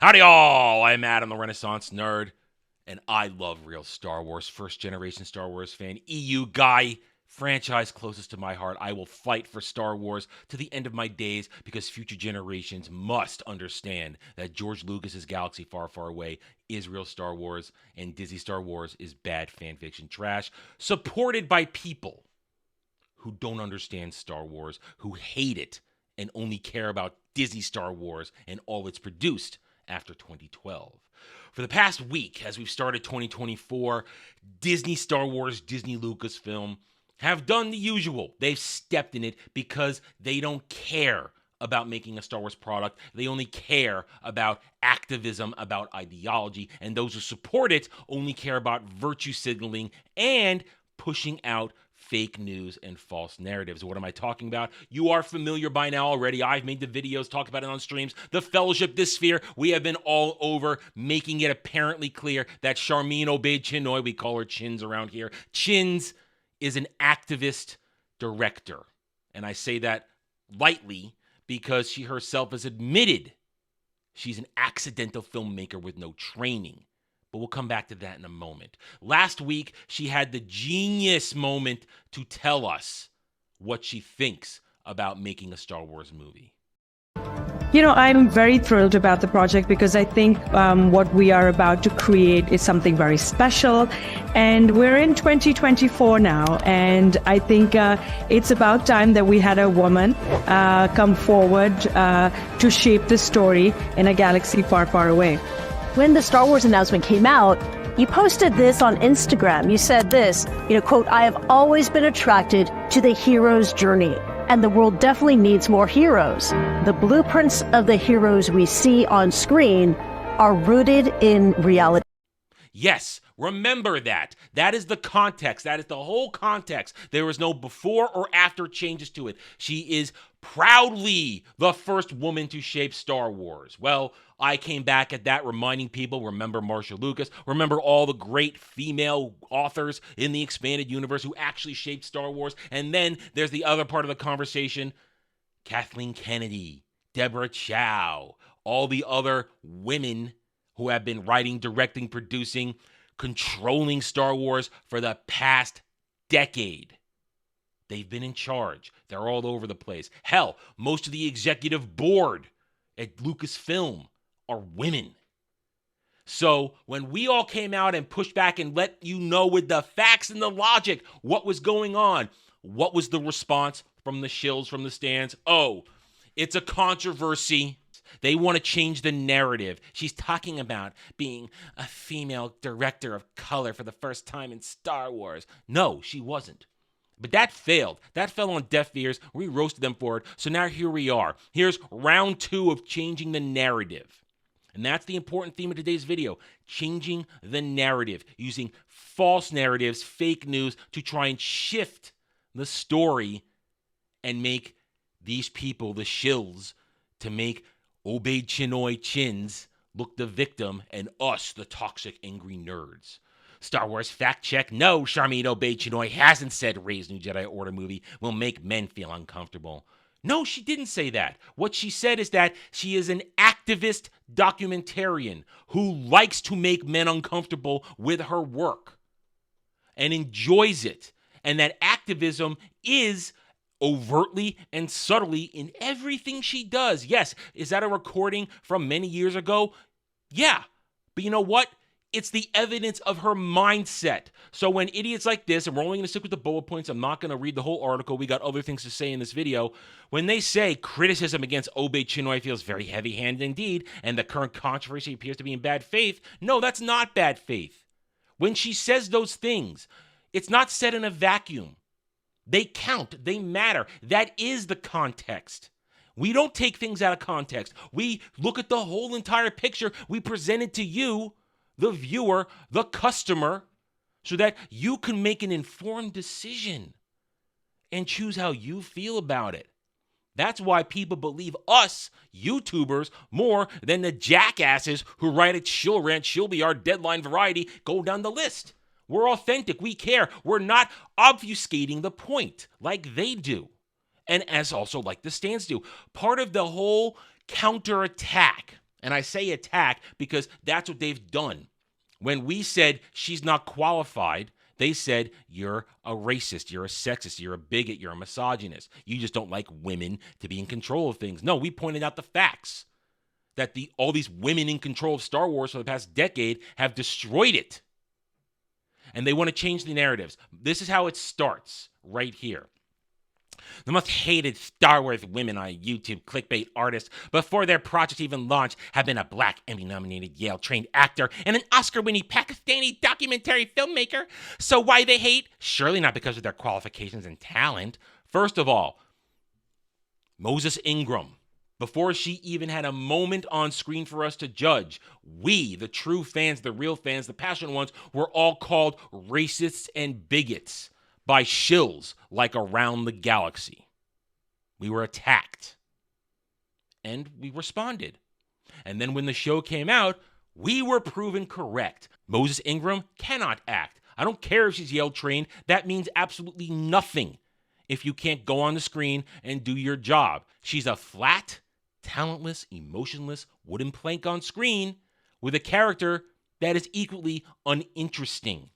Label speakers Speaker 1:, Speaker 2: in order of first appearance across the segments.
Speaker 1: Howdy all, I'm Adam the Renaissance Nerd, and I love real Star Wars, first generation Star Wars fan, EU guy, franchise closest to my heart. I will fight for Star Wars to the end of my days because future generations must understand that George Lucas's Galaxy Far, Far Away is real Star Wars, and Disney Star Wars is bad fan fiction trash, supported by people who don't understand Star Wars, who hate it, and only care about Disney Star Wars and all it's produced after 2012. For the past week, as we've started 2024, Disney Star Wars, Disney Lucasfilm have done the usual. They've stepped in it because they don't care about making a Star Wars product. They only care about activism, about ideology, and those who support it only care about virtue signaling and pushing out fake news and false narratives. What am I talking about? You are familiar by now already. I've made the videos, talked about it on streams. The Fellowship, this sphere, we have been all over making it apparently clear that Sharmeen Obaid-Chinoy, we call her Chins around here, Chins is an activist director. And I say that lightly because she herself has admitted she's an accidental filmmaker with no training. But we'll come back to that in a moment. Last week, she had the genius moment to tell us what she thinks about making a Star Wars movie.
Speaker 2: You know, I'm very thrilled about the project because I think what we are about to create is something very special. And we're in 2024 now. And I think it's about time that we had a woman come forward to shape the story in a galaxy far, far away.
Speaker 3: When the Star Wars announcement came out, you posted this on Instagram. You said this, quote, "I have always been attracted to the hero's journey, and the world definitely needs more heroes. The blueprints of the heroes we see on screen are rooted in reality."
Speaker 1: Yes, remember that. That is the context. That is the whole context. There was no before or after changes to it. She is proudly the first woman to shape Star Wars. Well, I came back at that reminding people, remember Marsha Lucas, remember all the great female authors in the expanded universe who actually shaped Star Wars. And then there's the other part of the conversation, Kathleen Kennedy, Deborah Chow, all the other women who have been writing, directing, producing, controlling Star Wars for the past decade. They've been in charge. They're all over the place. Hell, most of the executive board at Lucasfilm are women. So when we all came out and pushed back and let you know with the facts and the logic what was going on, what was the response from the shills, from the stands? Oh, it's a controversy. They want to change the narrative. She's talking about being a female director of color for the first time in Star Wars. No, she wasn't. But that failed. That fell on deaf ears. We roasted them for it. So now here we are. Here's round 2 of changing the narrative. And that's the important theme of today's video. Changing the narrative. Using false narratives, fake news to try and shift the story and make these people, the shills, to make Obaid-Chinoy Chins look the victim and us the toxic, angry nerds. Star Wars fact check. No, Sharmeen Obaid-Chinoy hasn't said Rey's New Jedi Order movie will make men feel uncomfortable. No, she didn't say that. What she said is that she is an activist documentarian who likes to make men uncomfortable with her work and enjoys it. And that activism is overtly and subtly in everything she does. Yes, is that a recording from many years ago? Yeah. But you know what? It's the evidence of her mindset. So when idiots like this, and we're only going to stick with the bullet points, I'm not going to read the whole article. We got other things to say in this video. When they say criticism against Obaid-Chinoy feels very heavy-handed indeed, and the current controversy appears to be in bad faith, no, that's not bad faith. When she says those things, it's not said in a vacuum. They count. They matter. That is the context. We don't take things out of context. We look at the whole entire picture. We present it to you, the viewer, the customer, so that you can make an informed decision and choose how you feel about it. That's why people believe us, YouTubers, more than the jackasses who write at Shill Rant, Shill Be Our Deadline Variety, go down the list. We're authentic. We care. We're not obfuscating the point like they do. And as also like the stands do. Part of the whole counterattack And I say attack because that's what they've done. When we said she's not qualified, they said, you're a racist, you're a sexist, you're a bigot, you're a misogynist. You just don't like women to be in control of things. No, we pointed out the facts that all these women in control of Star Wars for the past decade have destroyed it. And they want to change the narratives. This is how it starts right here. The most hated Star Wars women on YouTube, clickbait artists, before their project even launched, have been a Black Emmy-nominated Yale-trained actor and an Oscar-winning Pakistani documentary filmmaker. So why they hate? Surely not because of their qualifications and talent. First of all, Moses Ingram. Before she even had a moment on screen for us to judge, we, the true fans, the real fans, the passionate ones, were all called racists and bigots by shills like around the galaxy. We were attacked. And we responded. And then when the show came out, we were proven correct. Moses Ingram cannot act. I don't care if she's Yale trained. That means absolutely nothing if you can't go on the screen and do your job. She's a flat, talentless, emotionless wooden plank on screen with a character that is equally uninteresting.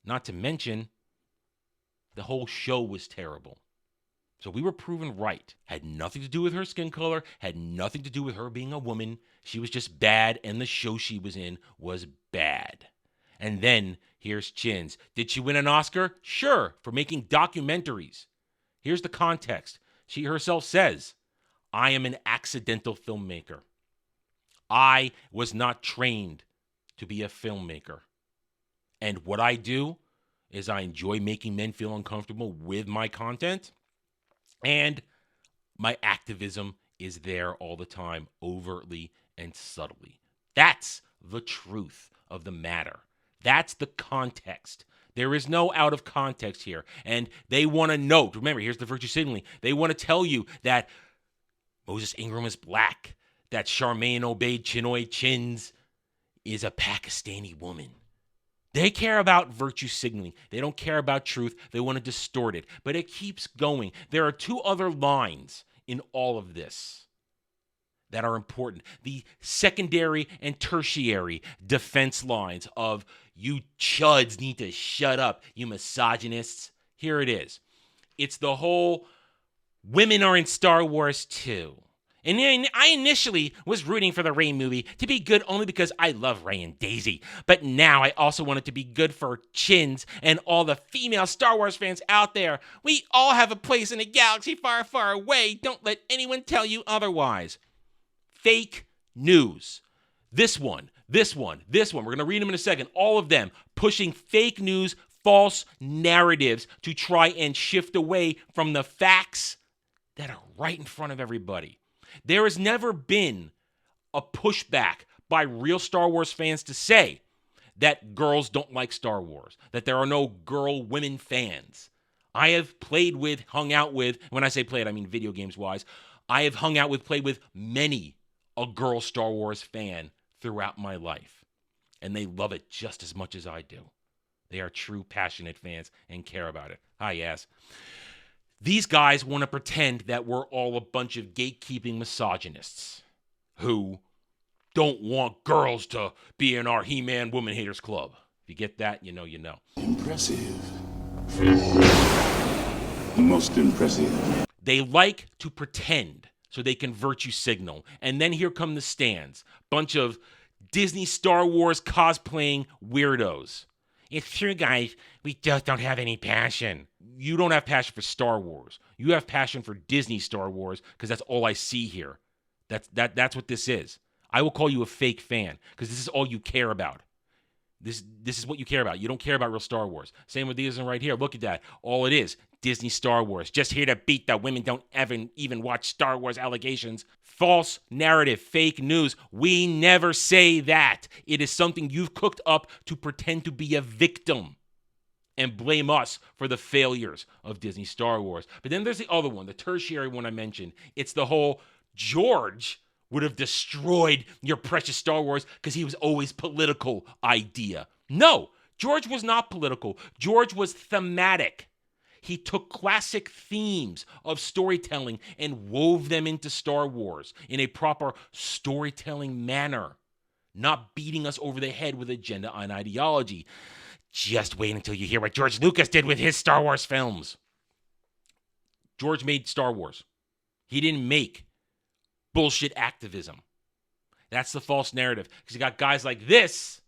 Speaker 1: Not to mention, the whole show was terrible. So we were proven right. Had nothing to do with her skin color, had nothing to do with her being a woman. She was just bad, and the show she was in was bad. And then here's Chins. Did she win an Oscar? Sure, for making documentaries. Here's the context. She herself says, I am an accidental filmmaker. I was not trained to be a filmmaker. And what I do is I enjoy making men feel uncomfortable with my content. And my activism is there all the time, overtly and subtly. That's the truth of the matter. That's the context. There is no out of context here. And they want to note, remember, here's the virtue signaling. They want to tell you that Moses Ingram is black, that Sharmeen Obaid-Chinoy Chins is a Pakistani woman. They care about virtue signaling. They don't care about truth. They want to distort it. But it keeps going. There are two other lines in all of this that are important. The secondary and tertiary defense lines of you chuds need to shut up, you misogynists. Here it is. It's the whole women are in Star Wars too. And I initially was rooting for the Rey movie to be good only because I love Rey and Daisy. But now I also want it to be good for Chins and all the female Star Wars fans out there. We all have a place in a galaxy far, far away. Don't let anyone tell you otherwise. Fake news. This one. We're going to read them in a second. All of them pushing fake news, false narratives to try and shift away from the facts that are right in front of everybody. There has never been a pushback by real Star Wars fans to say that girls don't like Star Wars, that there are no women fans. I have hung out with, when I say played, I mean video games wise, I have played with many a girl Star Wars fan throughout my life. And they love it just as much as I do. They are true, passionate fans and care about it. Hi, yes. These guys want to pretend that we're all a bunch of gatekeeping misogynists who don't want girls to be in our He-Man Woman Haters Club. If you get that, you know you know.
Speaker 4: Impressive. Most impressive.
Speaker 1: They like to pretend so they can virtue signal. And then here come the stands. Bunch of Disney Star Wars cosplaying weirdos. It's true, guys. We just don't have any passion. You don't have passion for Star Wars. You have passion for Disney Star Wars because that's all I see here. That's what this is. I will call you a fake fan because this is all you care about. This is what you care about. You don't care about real Star Wars. Same with these right here. Look at that. All it is, Disney Star Wars. Just here to beat the women don't even watch Star Wars allegations. False narrative, fake news. We never say that. It is something you've cooked up to pretend to be a victim and blame us for the failures of Disney Star Wars. But then there's the other one, the tertiary one I mentioned. It's the whole George would have destroyed your precious Star Wars because he was always political idea. No, George was not political. George was thematic. He took classic themes of storytelling and wove them into Star Wars in a proper storytelling manner, not beating us over the head with agenda and ideology. Just wait until you hear what George Lucas did with his Star Wars films. George made Star Wars. He didn't make bullshit activism. That's the false narrative. Because you got guys like this.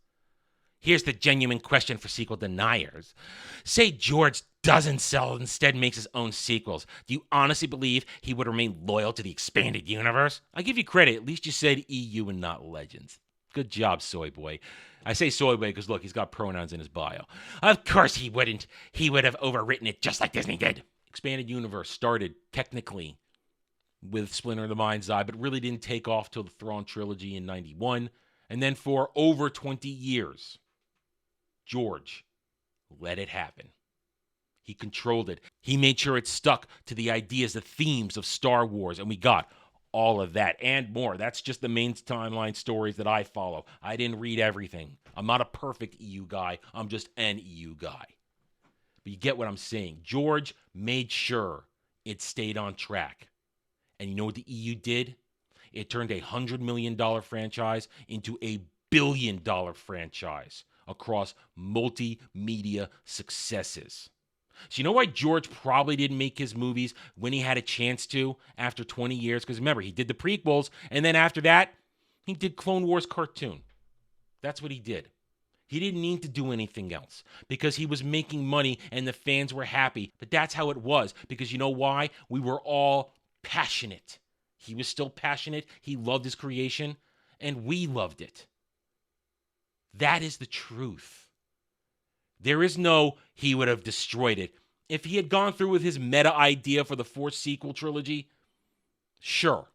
Speaker 1: Here's the genuine question for sequel deniers. Say George doesn't sell, instead makes his own sequels. Do you honestly believe he would remain loyal to the expanded universe? I give you credit. At least you said EU and not Legends. Good job, Soy Boy. I say Soy Boy because, look, he's got pronouns in his bio. Of course he wouldn't. He would have overwritten it just like Disney did. Expanded Universe started, technically, with Splinter of the Mind's Eye, but really didn't take off till the Thrawn trilogy in 91. And then for over 20 years, George let it happen. He controlled it. He made sure it stuck to the ideas, the themes of Star Wars, and we got all of that and more. That's just the main timeline stories that I follow. I didn't read everything. I'm not a perfect EU guy. I'm just an EU guy. But you get what I'm saying. George made sure it stayed on track. And you know what the EU did? It turned a $100 million franchise into a $1 billion franchise across multimedia successes. So you know why George probably didn't make his movies when he had a chance to after 20 years? Because remember, he did the prequels, and then after that, he did Clone Wars cartoon. That's what he did. He didn't need to do anything else because he was making money and the fans were happy. But that's how it was, because you know why? We were all passionate. He was still passionate. He loved his creation, and we loved it. That is the truth. There is no, he would have destroyed it. If he had gone through with his meta idea for the fourth sequel trilogy, sure,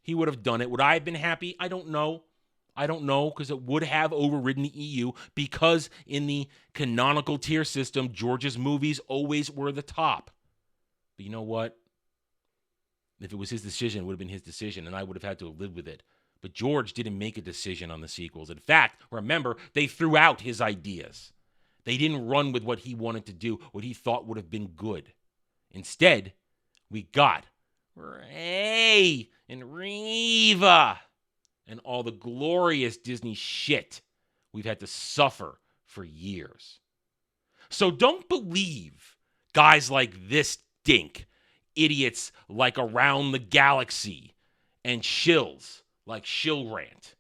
Speaker 1: he would have done it. Would I have been happy? I don't know. I don't know, because it would have overridden the EU, because in the canonical tier system, George's movies always were the top. But you know what? If it was his decision, it would have been his decision, and I would have had to have lived with it. But George didn't make a decision on the sequels. In fact, remember, they threw out his ideas. They didn't run with what he wanted to do, what he thought would have been good. Instead, we got Rey and Reva and all the glorious Disney shit we've had to suffer for years. So don't believe guys like this dink, idiots like Around the Galaxy, and shills like Shill Rant.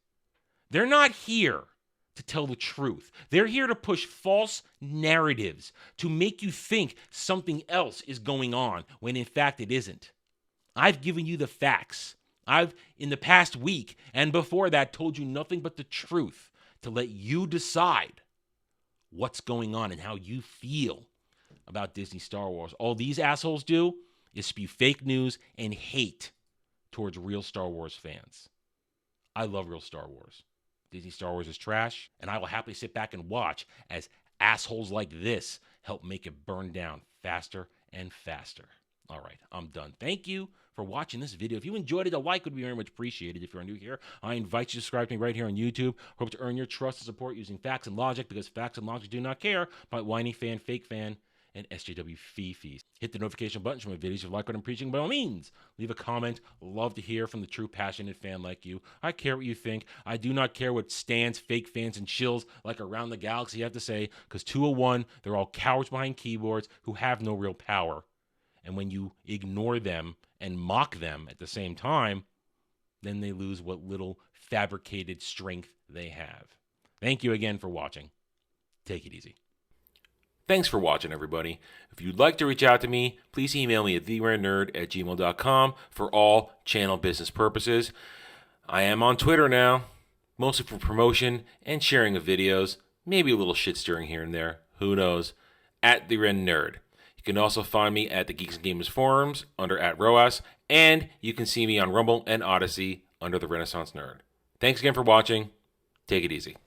Speaker 1: They're not here to tell the truth. They're here to push false narratives to make you think something else is going on when in fact it isn't. I've given you the facts. I've, in the past week and before that, told you nothing but the truth to let you decide what's going on and how you feel about Disney Star Wars. All these assholes do is spew fake news and hate towards real Star Wars fans. I love real Star Wars. Disney Star Wars is trash, and I will happily sit back and watch as assholes like this help make it burn down faster and faster. All right, I'm done. Thank you for watching this video. If you enjoyed it, a like would be very much appreciated. If you're new here, I invite you to subscribe to me right here on YouTube. Hope to earn your trust and support using facts and logic, because facts and logic do not care about whiny fan, fake fan, and SJW fee-fees. Hit the notification button for my videos if you like what I'm preaching. By all means, leave a comment. Love to hear from the true passionate fan like you. I care what you think. I do not care what stands, fake fans, and shills like Around the Galaxy have to say, because 201, they're all cowards behind keyboards who have no real power. And when you ignore them and mock them at the same time, then they lose what little fabricated strength they have. Thank you again for watching. Take it easy. Thanks for watching, everybody. If you'd like to reach out to me, please email me at theranernerd@gmail.com for all channel business purposes. I am on Twitter now, mostly for promotion and sharing of videos, maybe a little shit stirring here and there, who knows, @theranernerd. You can also find me at the Geeks and Gamers forums under @ROAS, and you can see me on Rumble and Odyssey under the Renaissance Nerd. Thanks again for watching. Take it easy.